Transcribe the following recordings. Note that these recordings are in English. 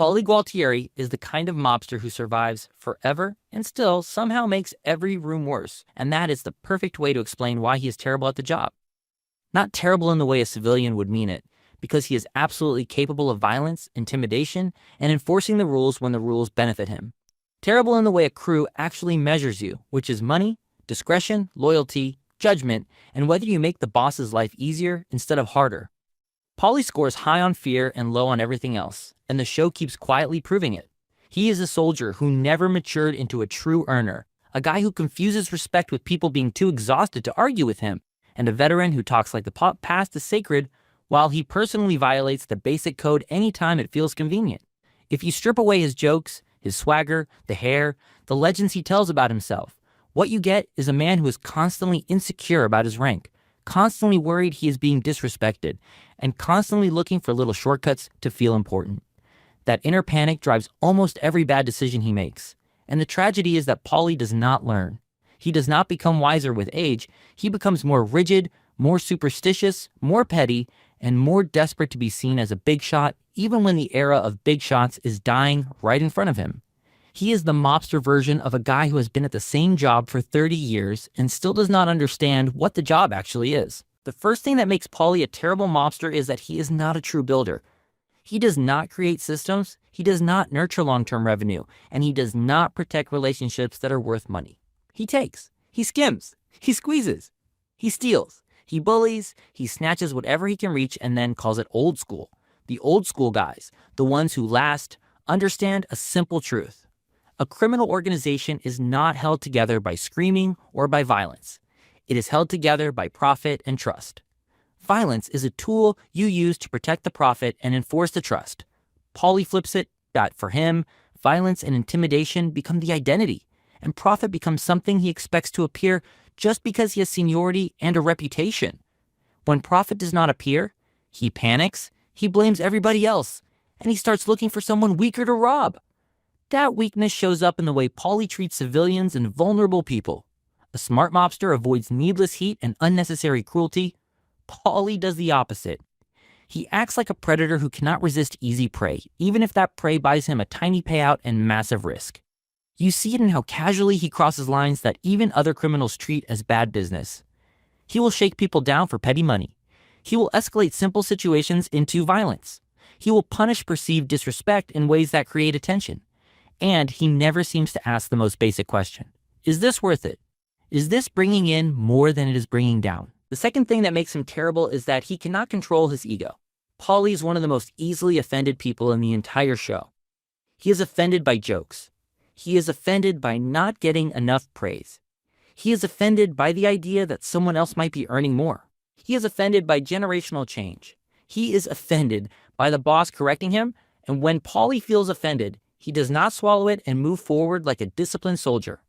Paulie Gualtieri is the kind of mobster who survives forever and still somehow makes every room worse, and that is the perfect way to explain why he is terrible at the job. Not terrible in the way a civilian would mean it, because he is absolutely capable of violence, intimidation, and enforcing the rules when the rules benefit him. Terrible in the way a crew actually measures you, which is money, discretion, loyalty, judgment, and whether you make the boss's life easier instead of harder. Paulie scores high on fear and low on everything else, and the show keeps quietly proving it. He is a soldier who never matured into a true earner, a guy who confuses respect with people being too exhausted to argue with him, and a veteran who talks like the past is sacred while he personally violates the basic code anytime it feels convenient. If you strip away his jokes, his swagger, the hair, the legends he tells about himself, what you get is a man who is constantly insecure about his rank, constantly worried he is being disrespected, and constantly looking for little shortcuts to feel important. That inner panic drives almost every bad decision he makes. And the tragedy is that Paulie does not learn. He does not become wiser with age. He becomes more rigid, more superstitious, more petty, and more desperate to be seen as a big shot, even when the era of big shots is dying right in front of him. He is the mobster version of a guy who has been at the same job for 30 years and still does not understand what the job actually is. The first thing that makes Paulie a terrible mobster is that he is not a true builder. He does not create systems, he does not nurture long-term revenue, and he does not protect relationships that are worth money. He takes, he skims, he squeezes, he steals, he bullies, he snatches whatever he can reach and then calls it old school. The old school guys, the ones who last, understand a simple truth. A criminal organization is not held together by screaming or by violence. It is held together by profit and trust. Violence is a tool you use to protect the profit and enforce the trust. Paulie flips it that for him, violence and intimidation become the identity, and profit becomes something he expects to appear just because he has seniority and a reputation. When profit does not appear, he panics, he blames everybody else, and he starts looking for someone weaker to rob. That weakness shows up in the way Paulie treats civilians and vulnerable people. A smart mobster avoids needless heat and unnecessary cruelty. Paulie does the opposite. He acts like a predator who cannot resist easy prey, even if that prey buys him a tiny payout and massive risk. You see it in how casually he crosses lines that even other criminals treat as bad business. He will shake people down for petty money. He will escalate simple situations into violence. He will punish perceived disrespect in ways that create attention. And he never seems to ask the most basic question. Is this worth it? Is this bringing in more than it is bringing down? The second thing that makes him terrible is that he cannot control his ego. Paulie is one of the most easily offended people in the entire show. He is offended by jokes. He is offended by not getting enough praise. He is offended by the idea that someone else might be earning more. He is offended by generational change. He is offended by the boss correcting him, and when Paulie feels offended, he does not swallow it and move forward like a disciplined soldier.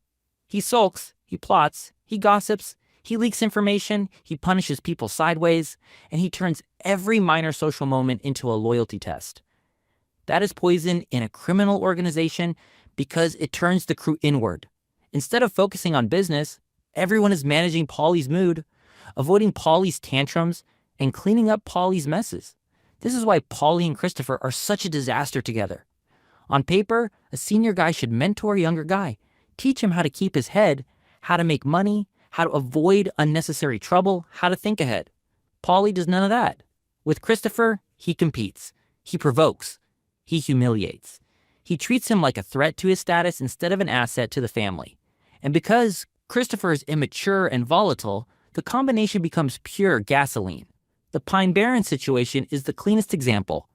He sulks, he plots, he gossips, he leaks information, he punishes people sideways, and he turns every minor social moment into a loyalty test. That is poison in a criminal organization because it turns the crew inward. Instead of focusing on business, everyone is managing Paulie's mood, avoiding Paulie's tantrums, and cleaning up Paulie's messes. This is why Paulie and Christopher are such a disaster together. On paper, a senior guy should mentor a younger guy, teach him how to keep his head, how to make money, how to avoid unnecessary trouble, how to think ahead. Paulie does none of that. With Christopher, he competes, he provokes, he humiliates. He treats him like a threat to his status instead of an asset to the family. And because Christopher is immature and volatile, the combination becomes pure gasoline. The Barrens situation is the cleanest example.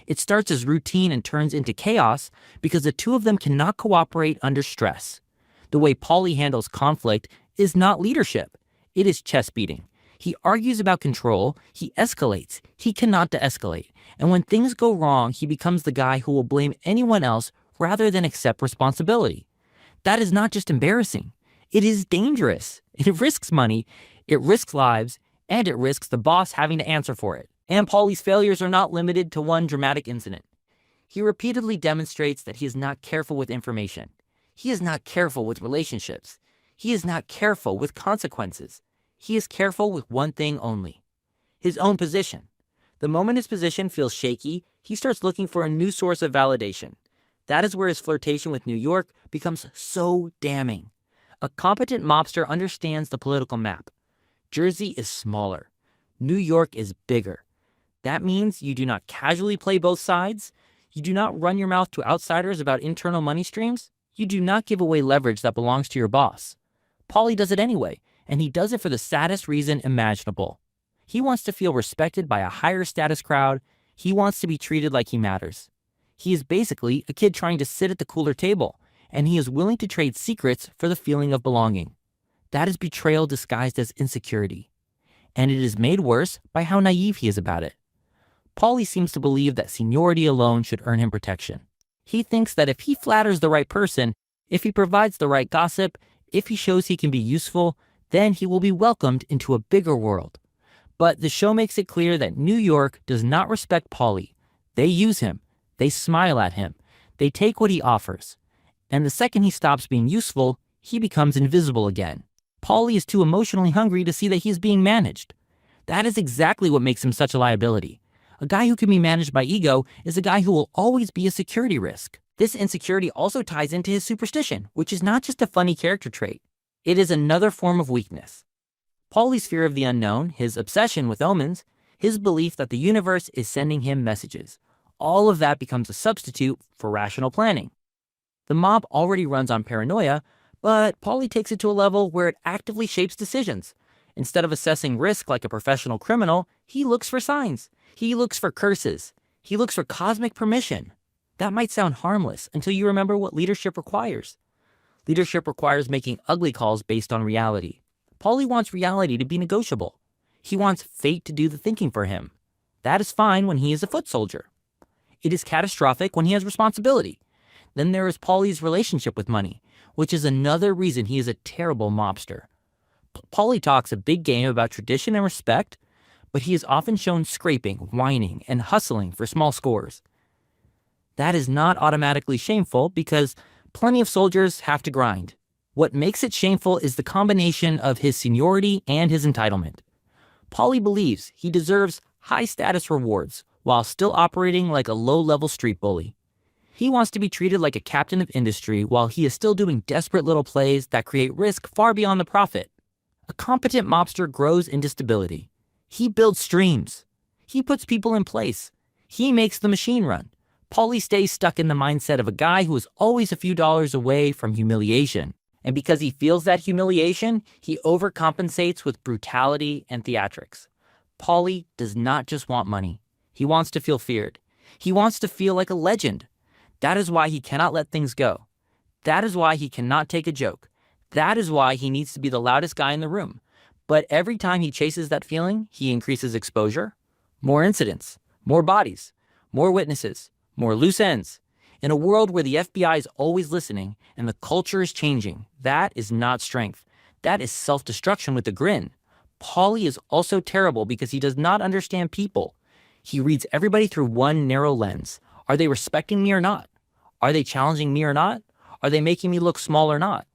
It starts as routine and turns into chaos because the two of them cannot cooperate under stress. The way Paulie handles conflict is not leadership. It is chest beating. He argues about control, he escalates, he cannot de-escalate. And when things go wrong, he becomes the guy who will blame anyone else rather than accept responsibility. That is not just embarrassing. It is dangerous. It risks money, it risks lives, and it risks the boss having to answer for it. And Paulie's failures are not limited to one dramatic incident. He repeatedly demonstrates that he is not careful with information. He is not careful with relationships. He is not careful with consequences. He is careful with one thing only: his own position. The moment his position feels shaky, He starts looking for a new source of validation. That is where his flirtation with New York becomes so damning. A competent mobster understands the political map. Jersey is smaller. New York is bigger. That means you do not casually play both sides. You do not run your mouth to outsiders about internal money streams. You do not give away leverage that belongs to your boss. Paulie does it anyway, and he does it for the saddest reason imaginable. He wants to feel respected by a higher status crowd. He wants to be treated like he matters. He is basically a kid trying to sit at the cooler table, and he is willing to trade secrets for the feeling of belonging. That is betrayal disguised as insecurity. And it is made worse by how naive he is about it. Paulie seems to believe that seniority alone should earn him protection. He thinks that if he flatters the right person, if he provides the right gossip, if he shows he can be useful, then he will be welcomed into a bigger world. But the show makes it clear that New York does not respect Paulie. They use him. They smile at him. They take what he offers. And the second he stops being useful, he becomes invisible again. Paulie is too emotionally hungry to see that he is being managed. That is exactly what makes him such a liability. A guy who can be managed by ego is a guy who will always be a security risk. This insecurity also ties into his superstition, which is not just a funny character trait. It is another form of weakness. Paulie's fear of the unknown, his obsession with omens, his belief that the universe is sending him messages. All of that becomes a substitute for rational planning. The mob already runs on paranoia, but Paulie takes it to a level where it actively shapes decisions. Instead of assessing risk like a professional criminal, he looks for signs. He looks for curses. He looks for cosmic permission. That might sound harmless until you remember what leadership requires. Leadership requires making ugly calls based on reality. Paulie wants reality to be negotiable. He wants fate to do the thinking for him. That is fine when he is a foot soldier. It is catastrophic when he has responsibility. Then there is Paulie's relationship with money, which is another reason he is a terrible mobster. Paulie talks a big game about tradition and respect, but he is often shown scraping, whining, and hustling for small scores. That is not automatically shameful because plenty of soldiers have to grind. What makes it shameful is the combination of his seniority and his entitlement. Paulie believes he deserves high-status rewards while still operating like a low-level street bully. He wants to be treated like a captain of industry while he is still doing desperate little plays that create risk far beyond the profit. A competent mobster grows into stability. He builds streams. He puts people in place. He makes the machine run. Paulie stays stuck in the mindset of a guy who is always a few dollars away from humiliation. And because he feels that humiliation, he overcompensates with brutality and theatrics. Paulie does not just want money. He wants to feel feared. He wants to feel like a legend. That is why he cannot let things go. That is why he cannot take a joke. That is why he needs to be the loudest guy in the room. But every time he chases that feeling, he increases exposure, more incidents, more bodies, more witnesses, more loose ends. In a world where the FBI is always listening and the culture is changing, that is not strength. That is self-destruction with a grin. Paulie is also terrible because he does not understand people. He reads everybody through one narrow lens. Are they respecting me or not? Are they challenging me or not? Are they making me look small or not?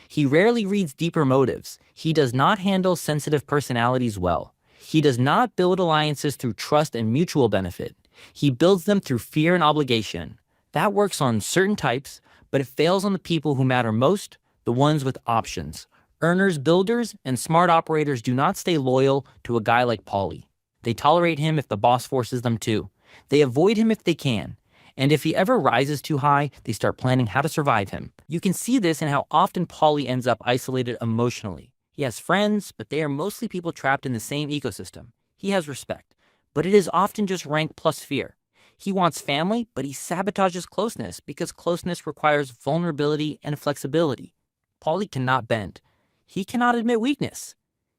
He rarely reads deeper motives. He does not handle sensitive personalities well. He does not build alliances through trust and mutual benefit. He builds them through fear and obligation. That works on certain types, but it fails on the people who matter most, the ones with options. Earners, builders, and smart operators do not stay loyal to a guy like Paulie. They tolerate him if the boss forces them to. They avoid him if they can. And if he ever rises too high, they start planning how to survive him. You can see this in how often Paulie ends up isolated emotionally. He has friends, but they are mostly people trapped in the same ecosystem. He has respect, but it is often just rank plus fear. He wants family, but he sabotages closeness because closeness requires vulnerability and flexibility. Paulie cannot bend. He cannot admit weakness.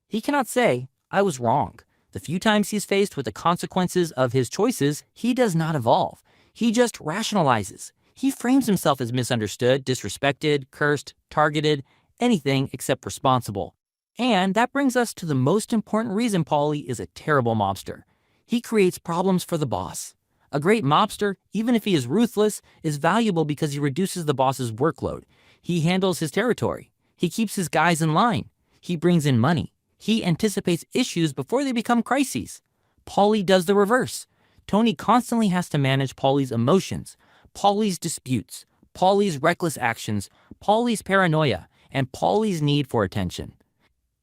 He cannot say, I was wrong. The few times he's faced with the consequences of his choices, he does not evolve. He just rationalizes. He frames himself as misunderstood, disrespected, cursed, targeted, anything except responsible. And that brings us to the most important reason Paulie is a terrible mobster. He creates problems for the boss. A great mobster, even if he is ruthless, is valuable because he reduces the boss's workload. He handles his territory. He keeps his guys in line. He brings in money. He anticipates issues before they become crises. Paulie does the reverse. Tony constantly has to manage Paulie's emotions, Paulie's disputes, Paulie's reckless actions, Paulie's paranoia, and Paulie's need for attention.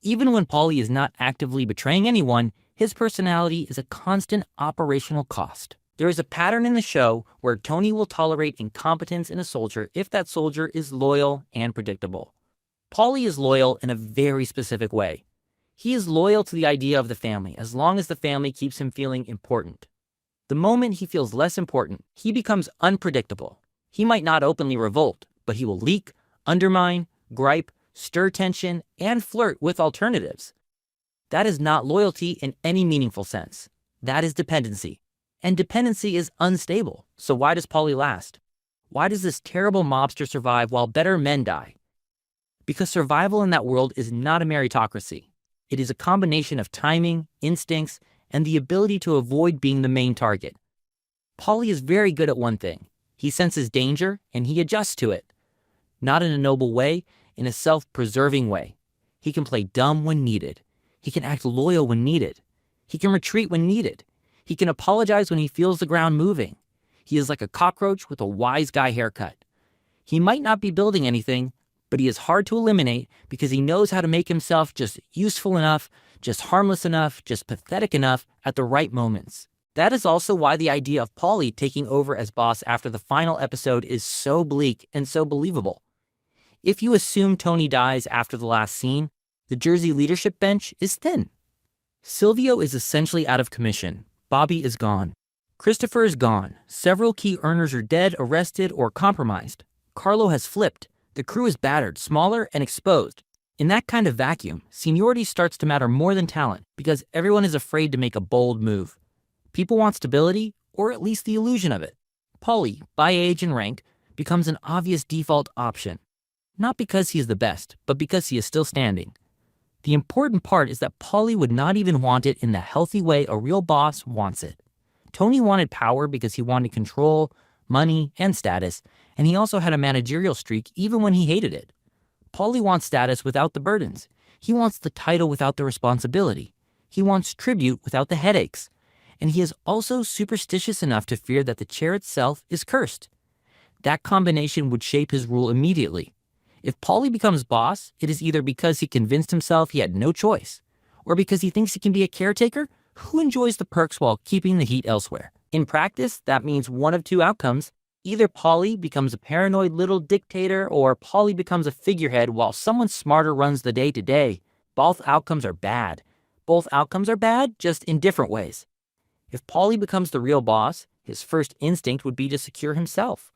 Even when Paulie is not actively betraying anyone, his personality is a constant operational cost. There is a pattern in the show where Tony will tolerate incompetence in a soldier if that soldier is loyal and predictable. Paulie is loyal in a very specific way. He is loyal to the idea of the family as long as the family keeps him feeling important. The moment he feels less important, he becomes unpredictable. He might not openly revolt, but he will leak, undermine, gripe, stir tension, and flirt with alternatives. That is not loyalty in any meaningful sense. That is dependency. And dependency is unstable. So why does Paulie last? Why does this terrible mobster survive while better men die? Because survival in that world is not a meritocracy. It is a combination of timing, instincts, and the ability to avoid being the main target. Paulie is very good at one thing. He senses danger and he adjusts to it. Not in a noble way, in a self-preserving way. He can play dumb when needed. He can act loyal when needed. He can retreat when needed. He can apologize when he feels the ground moving. He is like a cockroach with a wise guy haircut. He might not be building anything, but he is hard to eliminate because he knows how to make himself just useful enough, just harmless enough, just pathetic enough at the right moments. That is also why the idea of Paulie taking over as boss after the final episode is so bleak and so believable. If you assume Tony dies after the last scene, the Jersey leadership bench is thin. Silvio is essentially out of commission. Bobby is gone. Christopher is gone. Several key earners are dead, arrested, or compromised. Carlo has flipped. The crew is battered, smaller, and exposed. In that kind of vacuum, seniority starts to matter more than talent because everyone is afraid to make a bold move. People want stability, or at least the illusion of it. Paulie, by age and rank, becomes an obvious default option. Not because he is the best, but because he is still standing. The important part is that Paulie would not even want it in the healthy way a real boss wants it. Tony wanted power because he wanted control, money, and status, and he also had a managerial streak even when he hated it. Paulie wants status without the burdens. He wants the title without the responsibility. He wants tribute without the headaches. And he is also superstitious enough to fear that the chair itself is cursed. That combination would shape his rule immediately. If Paulie becomes boss, it is either because he convinced himself he had no choice, or because he thinks he can be a caretaker who enjoys the perks while keeping the heat elsewhere. In practice, that means one of two outcomes. Either Paulie becomes a paranoid little dictator, or Paulie becomes a figurehead while someone smarter runs the day-to-day. Both outcomes are bad. Both outcomes are bad, just in different ways. If Paulie becomes the real boss, his first instinct would be to secure himself.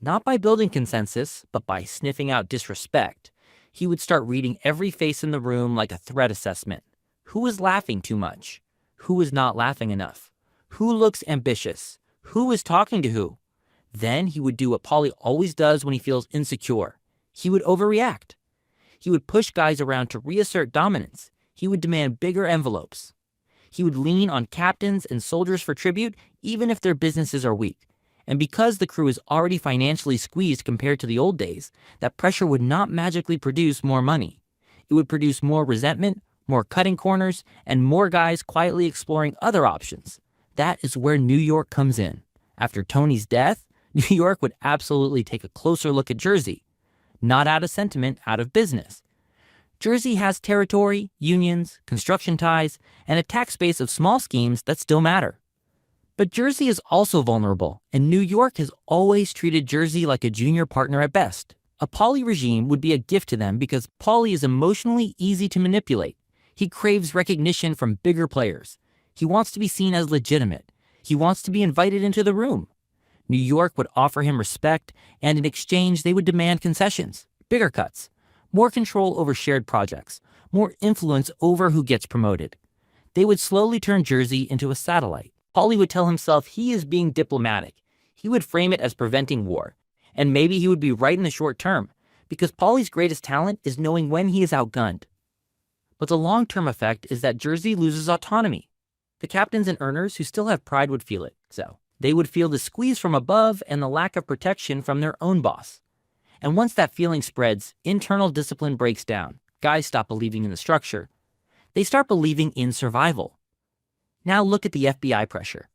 Not by building consensus, but by sniffing out disrespect. He would start reading every face in the room like a threat assessment. Who is laughing too much? Who is not laughing enough? Who looks ambitious? Who is talking to who? Then he would do what Paulie always does when he feels insecure. He would overreact. He would push guys around to reassert dominance. He would demand bigger envelopes. He would lean on captains and soldiers for tribute, even if their businesses are weak. And because the crew is already financially squeezed compared to the old days, that pressure would not magically produce more money. It would produce more resentment, more cutting corners, and more guys quietly exploring other options. That is where New York comes in. After Tony's death, New York would absolutely take a closer look at Jersey. Not out of sentiment, out of business. Jersey has territory, unions, construction ties, and a tax base of small schemes that still matter. But Jersey is also vulnerable, and New York has always treated Jersey like a junior partner at best. A Paulie regime would be a gift to them because Paulie is emotionally easy to manipulate. He craves recognition from bigger players. He wants to be seen as legitimate. He wants to be invited into the room. New York would offer him respect, and in exchange they would demand concessions, bigger cuts, more control over shared projects, more influence over who gets promoted. They would slowly turn Jersey into a satellite. Paulie would tell himself he is being diplomatic. He would frame it as preventing war. And maybe he would be right in the short term, because Paulie's greatest talent is knowing when he is outgunned. But the long-term effect is that Jersey loses autonomy. The captains and earners who still have pride would feel it, so they would feel the squeeze from above and the lack of protection from their own boss. And once that feeling spreads, internal discipline breaks down. Guys stop believing in the structure. They start believing in survival. Now look at the FBI pressure.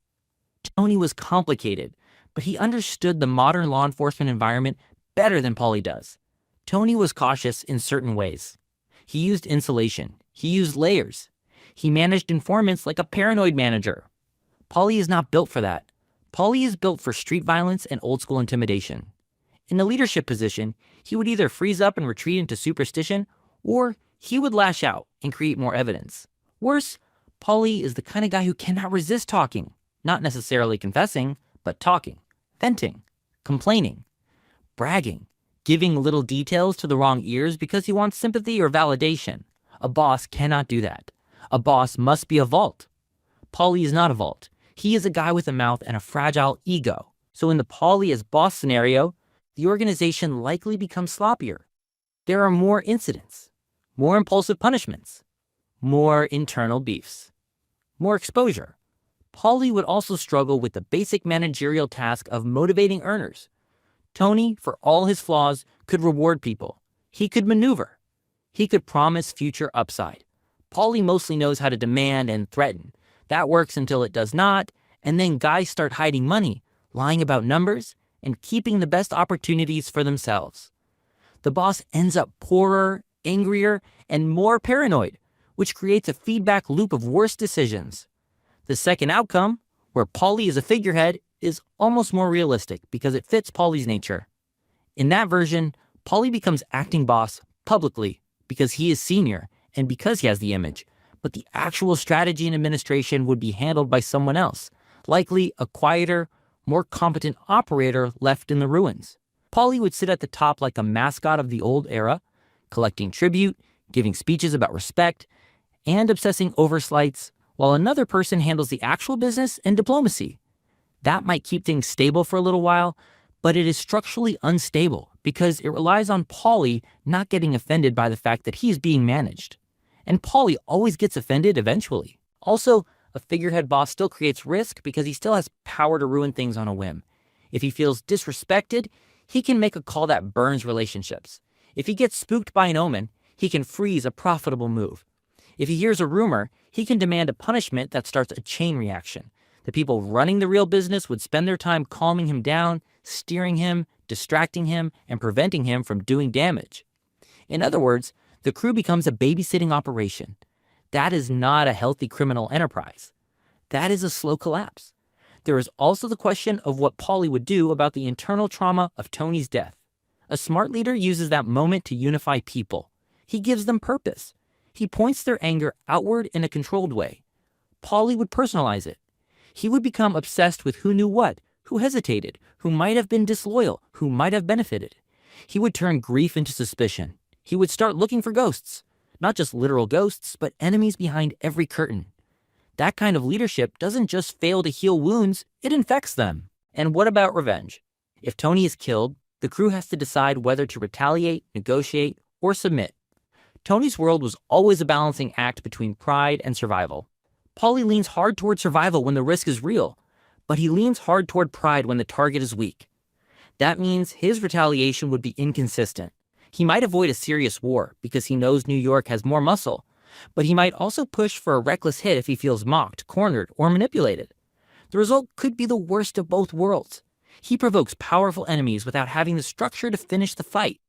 Tony was complicated, but he understood the modern law enforcement environment better than Paulie does. Tony was cautious in certain ways. He used insulation. He used layers. He managed informants like a paranoid manager. Paulie is not built for that. Paulie is built for street violence and old-school intimidation. In a leadership position, he would either freeze up and retreat into superstition, or he would lash out and create more evidence. Worse, Paulie is the kind of guy who cannot resist talking, not necessarily confessing, but talking, venting, complaining, bragging, giving little details to the wrong ears because he wants sympathy or validation. A boss cannot do that. A boss must be a vault. Paulie is not a vault. He is a guy with a mouth and a fragile ego. So in the Paulie as boss scenario, the organization likely becomes sloppier. There are more incidents, more impulsive punishments, more internal beefs, more exposure. Paulie would also struggle with the basic managerial task of motivating earners. Tony, for all his flaws, could reward people. He could maneuver. He could promise future upside. Paulie mostly knows how to demand and threaten. That works until it does not, and then guys start hiding money, lying about numbers, and keeping the best opportunities for themselves. The boss ends up poorer, angrier, and more paranoid, which creates a feedback loop of worse decisions. The second outcome, where Paulie is a figurehead, is almost more realistic because it fits Paulie's nature. In that version, Paulie becomes acting boss publicly because he is senior and because he has the image, but the actual strategy and administration would be handled by someone else, likely a quieter, more competent operator left in the ruins. Paulie would sit at the top like a mascot of the old era, collecting tribute, giving speeches about respect, and obsessing over slights, while another person handles the actual business and diplomacy. That might keep things stable for a little while, but it is structurally unstable because it relies on Paulie not getting offended by the fact that he is being managed. And Paulie always gets offended eventually. Also, a figurehead boss still creates risk because he still has power to ruin things on a whim. If he feels disrespected, he can make a call that burns relationships. If he gets spooked by an omen, he can freeze a profitable move. If he hears a rumor, he can demand a punishment that starts a chain reaction. The people running the real business would spend their time calming him down, steering him, distracting him, and preventing him from doing damage. In other words, the crew becomes a babysitting operation. That is not a healthy criminal enterprise. That is a slow collapse. There is also the question of what Paulie would do about the internal trauma of Tony's death. A smart leader uses that moment to unify people. He gives them purpose. He points their anger outward in a controlled way. Paulie would personalize it. He would become obsessed with who knew what, who hesitated, who might have been disloyal, who might have benefited. He would turn grief into suspicion. He would start looking for ghosts. Not just literal ghosts, but enemies behind every curtain. That kind of leadership doesn't just fail to heal wounds, it infects them. And what about revenge? If Tony is killed, the crew has to decide whether to retaliate, negotiate, or submit. Tony's world was always a balancing act between pride and survival. Paulie leans hard toward survival when the risk is real, but he leans hard toward pride when the target is weak. That means his retaliation would be inconsistent. He might avoid a serious war because he knows New York has more muscle, but he might also push for a reckless hit if he feels mocked, cornered, or manipulated. The result could be the worst of both worlds. He provokes powerful enemies without having the structure to finish the fight.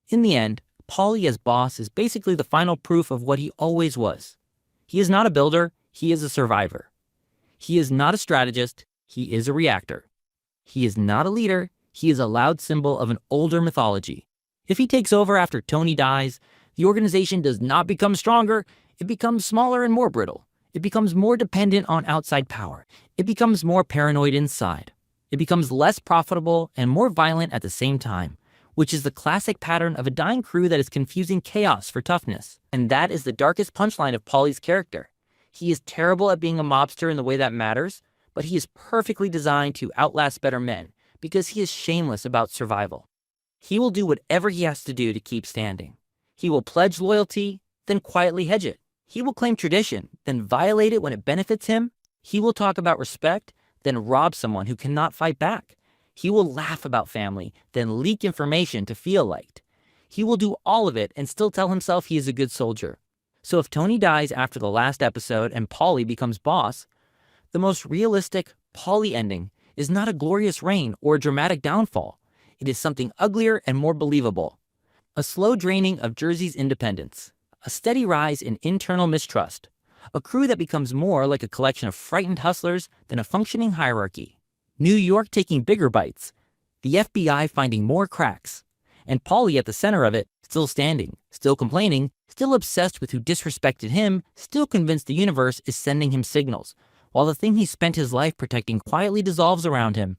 In the end, Paulie as boss is basically the final proof of what he always was. He is not a builder, he is a survivor. He is not a strategist, he is a reactor. He is not a leader, he is a loud symbol of an older mythology. If he takes over after Tony dies, the organization does not become stronger, it becomes smaller and more brittle. It becomes more dependent on outside power. It becomes more paranoid inside. It becomes less profitable and more violent at the same time, which is the classic pattern of a dying crew that is confusing chaos for toughness. And that is the darkest punchline of Paulie's character. He is terrible at being a mobster in the way that matters, but he is perfectly designed to outlast better men because he is shameless about survival. He will do whatever he has to do to keep standing. He will pledge loyalty, then quietly hedge it. He will claim tradition, then violate it when it benefits him. He will talk about respect, then rob someone who cannot fight back. He will laugh about family, then leak information to feel liked. He will do all of it and still tell himself he is a good soldier. So if Tony dies after the last episode and Paulie becomes boss, the most realistic, Paulie ending is not a glorious reign or a dramatic downfall. It is something uglier and more believable. A slow draining of Jersey's independence. A steady rise in internal mistrust. A crew that becomes more like a collection of frightened hustlers than a functioning hierarchy. New York taking bigger bites. The FBI finding more cracks. And Paulie at the center of it, still standing, still complaining, still obsessed with who disrespected him, still convinced the universe is sending him signals, while the thing he spent his life protecting quietly dissolves around him.